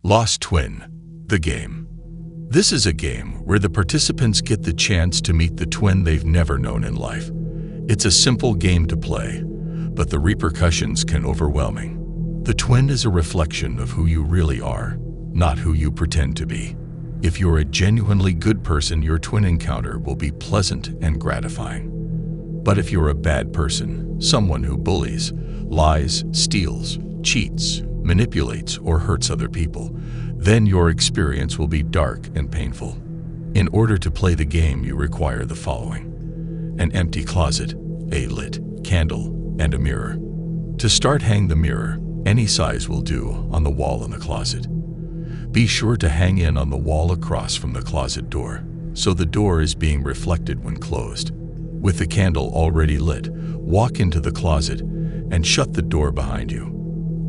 Lost Twin, the game. This is a game where the participants get the chance to meet the twin they've never known in life. It's a simple game to play, but the repercussions can overwhelming. The twin is a reflection of who you really are, not who you pretend to be. If you're a genuinely good person, your twin encounter will be pleasant and gratifying. But if you're a bad person, someone who bullies, lies, steals, cheats, manipulates, or hurts other people, then your experience will be dark and painful. In order to play the game, you require the following: an empty closet, a lit candle, and a mirror. To start, hang the mirror, any size will do, on the wall in the closet. Be sure to hang it on the wall across from the closet door, so the door is being reflected when closed. With the candle already lit, walk into the closet and shut the door behind you.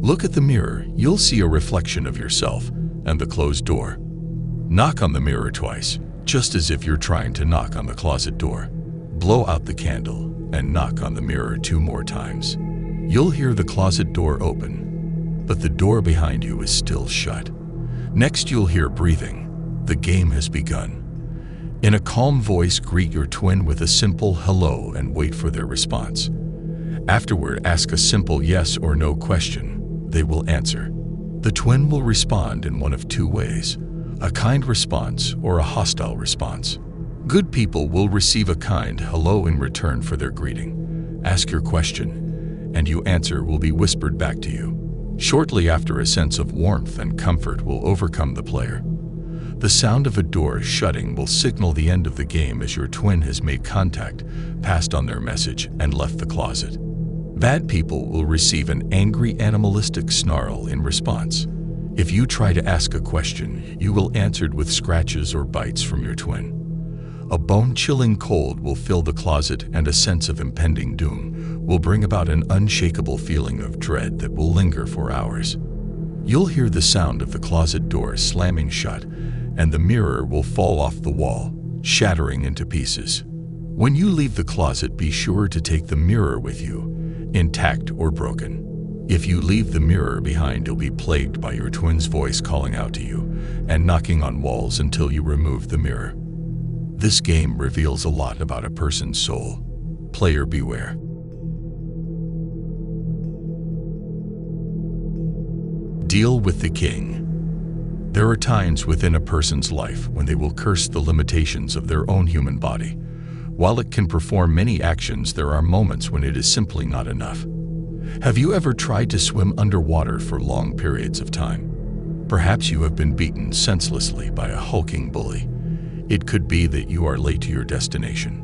Look at the mirror, you'll see a reflection of yourself and the closed door. Knock on the mirror twice, just as if you're trying to knock on the closet door. Blow out the candle and knock on the mirror 2 more times. You'll hear the closet door open, but the door behind you is still shut. Next, you'll hear breathing. The game has begun. In a calm voice, greet your twin with a simple hello and wait for their response. Afterward, ask a simple yes or no question. They will answer. The twin will respond in one of 2 ways: a kind response or a hostile response. Good people will receive a kind hello in return for their greeting. Ask your question, and your answer will be whispered back to you. Shortly after, a sense of warmth and comfort will overcome the player. The sound of a door shutting will signal the end of the game, as your twin has made contact, passed on their message, and left the closet. Bad people will receive an angry, animalistic snarl in response. If you try to ask a question, you will answer with scratches or bites from your twin. A bone-chilling cold will fill the closet, and a sense of impending doom will bring about an unshakable feeling of dread that will linger for hours. You'll hear the sound of the closet door slamming shut, and the mirror will fall off the wall, shattering into pieces. When you leave the closet, be sure to take the mirror with you, intact or broken. If you leave the mirror behind, you'll be plagued by your twin's voice calling out to you and knocking on walls until you remove the mirror. This game reveals a lot about a person's soul. Player beware. Deal with the king. There are times within a person's life when they will curse the limitations of their own human body. While it can perform many actions, there are moments when it is simply not enough. Have you ever tried to swim underwater for long periods of time? Perhaps you have been beaten senselessly by a hulking bully. It could be that you are late to your destination.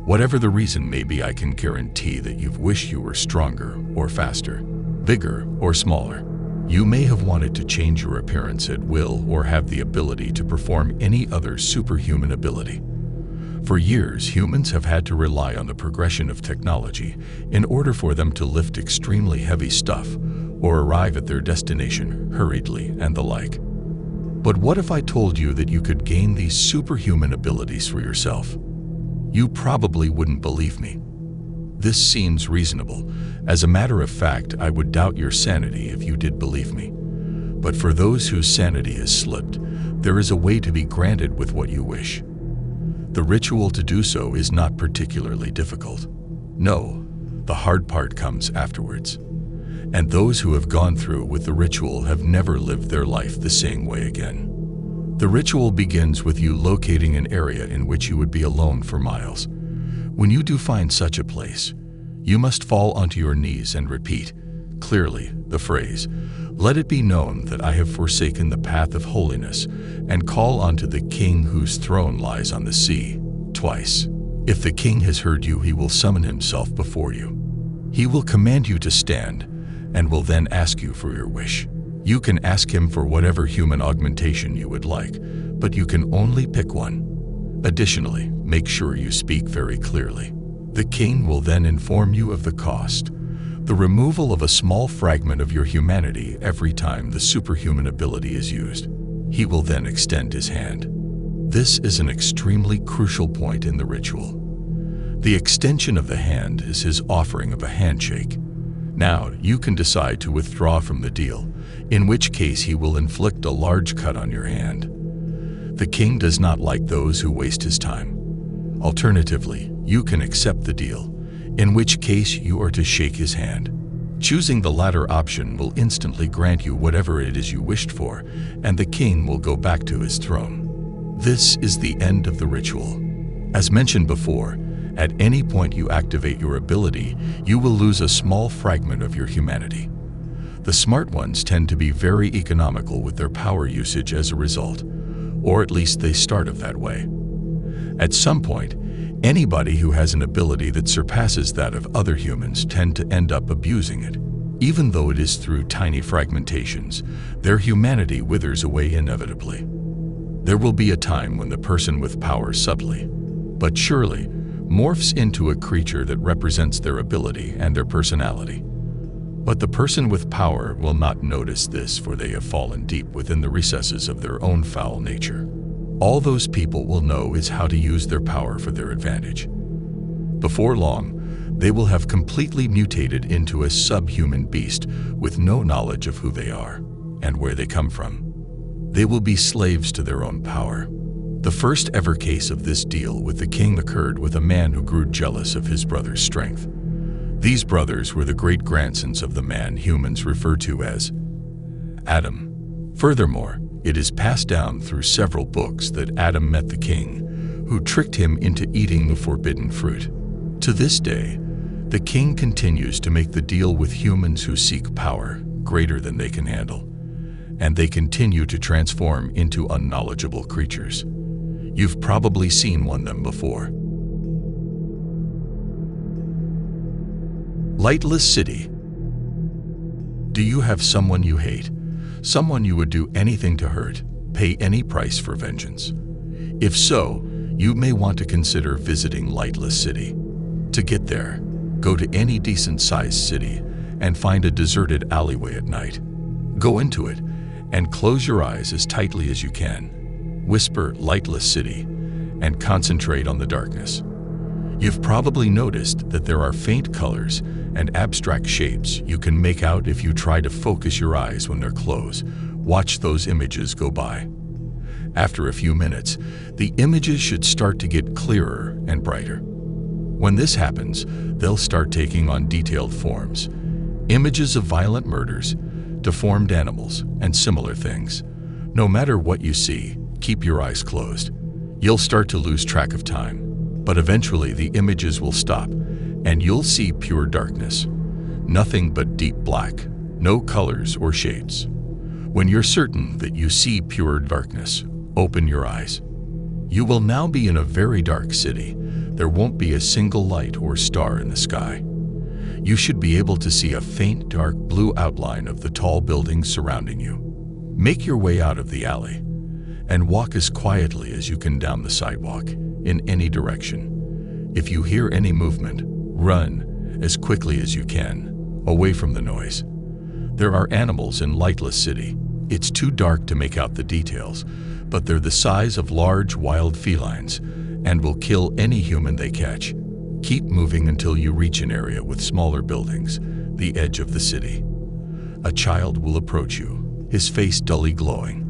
Whatever the reason may be, I can guarantee that you've wished you were stronger or faster, bigger or smaller. You may have wanted to change your appearance at will or have the ability to perform any other superhuman ability. For years, humans have had to rely on the progression of technology in order for them to lift extremely heavy stuff or arrive at their destination hurriedly and the like. But what if I told you that you could gain these superhuman abilities for yourself? You probably wouldn't believe me. This seems reasonable. As a matter of fact, I would doubt your sanity if you did believe me. But for those whose sanity has slipped, there is a way to be granted with what you wish. The ritual to do so is not particularly difficult. No, the hard part comes afterwards. And those who have gone through with the ritual have never lived their life the same way again. The ritual begins with you locating an area in which you would be alone for miles. When you do find such a place, you must fall onto your knees and repeat, clearly, the phrase, "Let it be known that I have forsaken the path of holiness, and call unto the king whose throne lies on the sea," twice. If the king has heard you, he will summon himself before you. He will command you to stand, and will then ask you for your wish. You can ask him for whatever human augmentation you would like, but you can only pick one. Additionally, make sure you speak very clearly. The king will then inform you of the cost, the removal of a small fragment of your humanity every time the superhuman ability is used. He will then extend his hand. This is an extremely crucial point in the ritual. The extension of the hand is his offering of a handshake. Now, you can decide to withdraw from the deal, in which case he will inflict a large cut on your hand. The king does not like those who waste his time. Alternatively, you can accept the deal, in which case you are to shake his hand. Choosing the latter option will instantly grant you whatever it is you wished for, and the king will go back to his throne. This is the end of the ritual. As mentioned before, at any point you activate your ability, you will lose a small fragment of your humanity. The smart ones tend to be very economical with their power usage as a result, or at least they start off that way. At some point, anybody who has an ability that surpasses that of other humans tend to end up abusing it. Even though it is through tiny fragmentations, their humanity withers away inevitably. There will be a time when the person with power subtly, but surely, morphs into a creature that represents their ability and their personality. But the person with power will not notice this, for they have fallen deep within the recesses of their own foul nature. All those people will know is how to use their power for their advantage. Before long, they will have completely mutated into a subhuman beast with no knowledge of who they are and where they come from. They will be slaves to their own power. The first ever case of this deal with the king occurred with a man who grew jealous of his brother's strength. These brothers were the great-grandsons of the man humans refer to as Adam. Furthermore, it is passed down through several books that Adam met the king, who tricked him into eating the forbidden fruit. To this day, the king continues to make the deal with humans who seek power greater than they can handle, and they continue to transform into unknowledgeable creatures. You've probably seen one of them before. Lightless City. Do you have someone you hate? Someone you would do anything to hurt, pay any price for vengeance? If so, you may want to consider visiting Lightless City. To get there, go to any decent-sized city and find a deserted alleyway at night. Go into it and close your eyes as tightly as you can. Whisper "Lightless City" and concentrate on the darkness. You've probably noticed that there are faint colors and abstract shapes you can make out if you try to focus your eyes when they're closed. Watch those images go by. After a few minutes, the images should start to get clearer and brighter. When this happens, they'll start taking on detailed forms. Images of violent murders, deformed animals, and similar things. No matter what you see, keep your eyes closed. You'll start to lose track of time, but eventually the images will stop, and you'll see pure darkness. Nothing but deep black, no colors or shades. When you're certain that you see pure darkness, open your eyes. You will now be in a very dark city. There won't be a single light or star in the sky. You should be able to see a faint dark blue outline of the tall buildings surrounding you. Make your way out of the alley and walk as quietly as you can down the sidewalk in any direction. If you hear any movement, run as quickly as you can, away from the noise. There are animals in Lightless City. It's too dark to make out the details, but they're the size of large wild felines and will kill any human they catch. Keep moving until you reach an area with smaller buildings, the edge of the city. A child will approach you, his face dully glowing,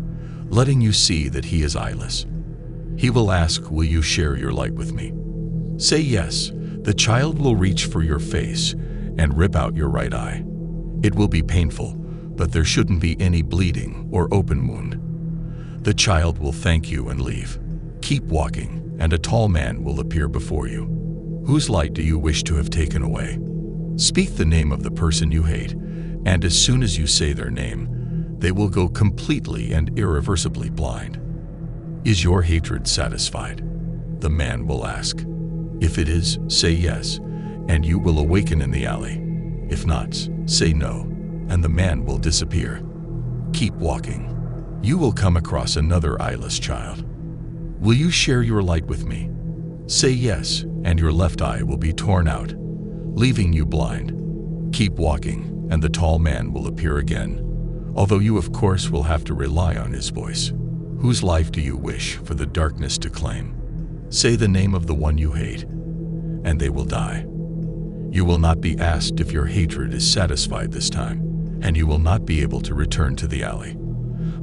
letting you see that he is eyeless. He will ask, "Will you share your light with me?" Say yes. The child will reach for your face and rip out your right eye. It will be painful, but there shouldn't be any bleeding or open wound. The child will thank you and leave. Keep walking, and a tall man will appear before you. Whose light do you wish to have taken away? Speak the name of the person you hate, and as soon as you say their name, they will go completely and irreversibly blind. Is your hatred satisfied? The man will ask. If it is, say yes, and you will awaken in the alley. If not, say no, and the man will disappear. Keep walking. You will come across another eyeless child. Will you share your light with me? Say yes, and your left eye will be torn out, leaving you blind. Keep walking, and the tall man will appear again, although you of course will have to rely on his voice. Whose life do you wish for the darkness to claim? Say the name of the one you hate, and they will die. You will not be asked if your hatred is satisfied this time, and you will not be able to return to the alley.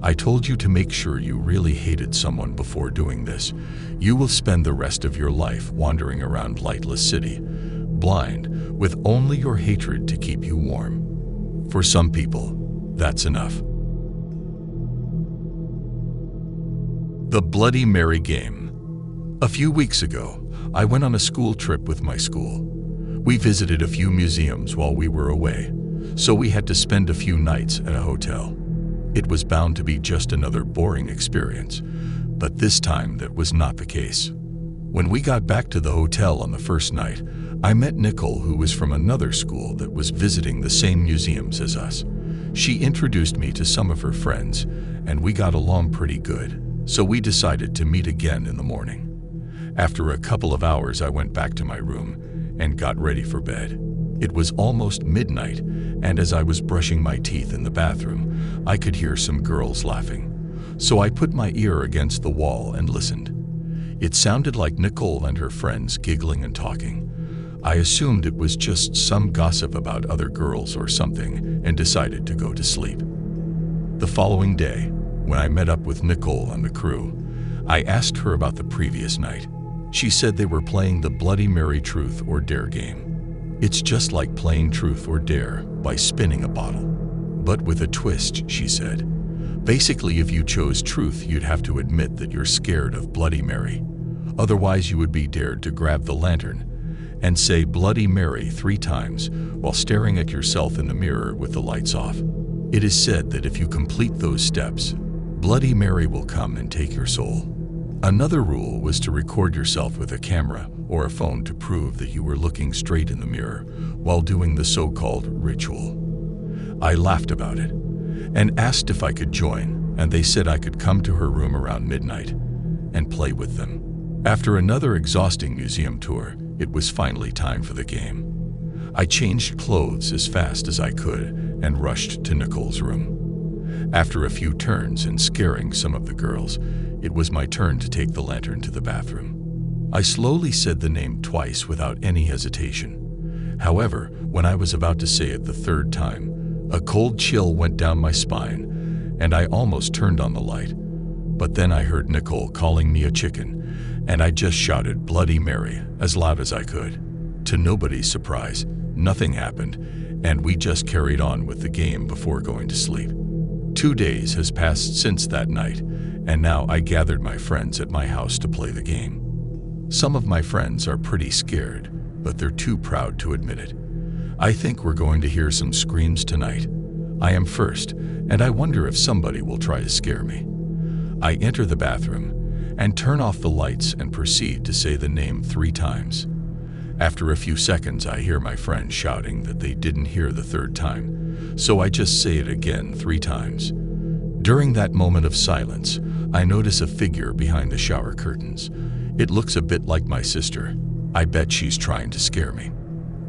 I told you to make sure you really hated someone before doing this. You will spend the rest of your life wandering around Lightless City, blind, with only your hatred to keep you warm. For some people, that's enough. The Bloody Mary game. A few weeks ago, I went on a school trip with my school. We visited a few museums while we were away, so we had to spend a few nights at a hotel. It was bound to be just another boring experience, but this time that was not the case. When we got back to the hotel on the first night, I met Nicole, who was from another school that was visiting the same museums as us. She introduced me to some of her friends, and we got along pretty good, so we decided to meet again in the morning. After a couple of hours, I went back to my room and got ready for bed. It was almost midnight, and as I was brushing my teeth in the bathroom, I could hear some girls laughing. So I put my ear against the wall and listened. It sounded like Nicole and her friends giggling and talking. I assumed it was just some gossip about other girls or something and decided to go to sleep. The following day, when I met up with Nicole and the crew, I asked her about the previous night. She said they were playing the Bloody Mary Truth or Dare game. It's just like playing Truth or Dare by spinning a bottle. But with a twist, she said. Basically, if you chose Truth, you'd have to admit that you're scared of Bloody Mary. Otherwise, you would be dared to grab the lantern and say Bloody Mary 3 times while staring at yourself in the mirror with the lights off. It is said that if you complete those steps, Bloody Mary will come and take your soul. Another rule was to record yourself with a camera or a phone to prove that you were looking straight in the mirror while doing the so-called ritual. I laughed about it and asked if I could join, and they said I could come to her room around midnight and play with them. After another exhausting museum tour, it was finally time for the game. I changed clothes as fast as I could and rushed to Nicole's room. After a few turns and scaring some of the girls, it was my turn to take the lantern to the bathroom. I slowly said the name twice without any hesitation. However, when I was about to say it the 3rd time, a cold chill went down my spine, and I almost turned on the light. But then I heard Nicole calling me a chicken, and I just shouted Bloody Mary as loud as I could. To nobody's surprise, nothing happened, and we just carried on with the game before going to sleep. 2 days has passed since that night, and now I gathered my friends at my house to play the game. Some of my friends are pretty scared, but they're too proud to admit it. I think we're going to hear some screams tonight. I am first, and I wonder if somebody will try to scare me. I enter the bathroom and turn off the lights and proceed to say the name 3 times. After a few seconds, I hear my friend shouting that they didn't hear the 3rd time, so I just say it again 3 times. During that moment of silence, I notice a figure behind the shower curtains. It looks a bit like my sister. I bet she's trying to scare me.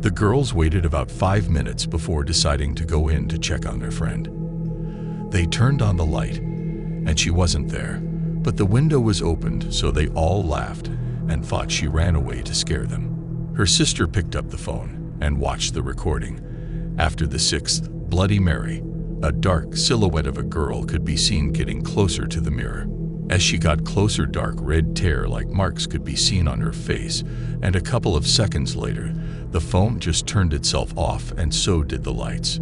The girls waited about 5 minutes before deciding to go in to check on their friend. They turned on the light, and she wasn't there, but the window was opened, so they all laughed and thought she ran away to scare them. Her sister picked up the phone and watched the recording. After the 6th Bloody Mary, a dark silhouette of a girl could be seen getting closer to the mirror. As she got closer, dark red tear-like marks could be seen on her face, and a couple of seconds later, the phone just turned itself off, and so did the lights.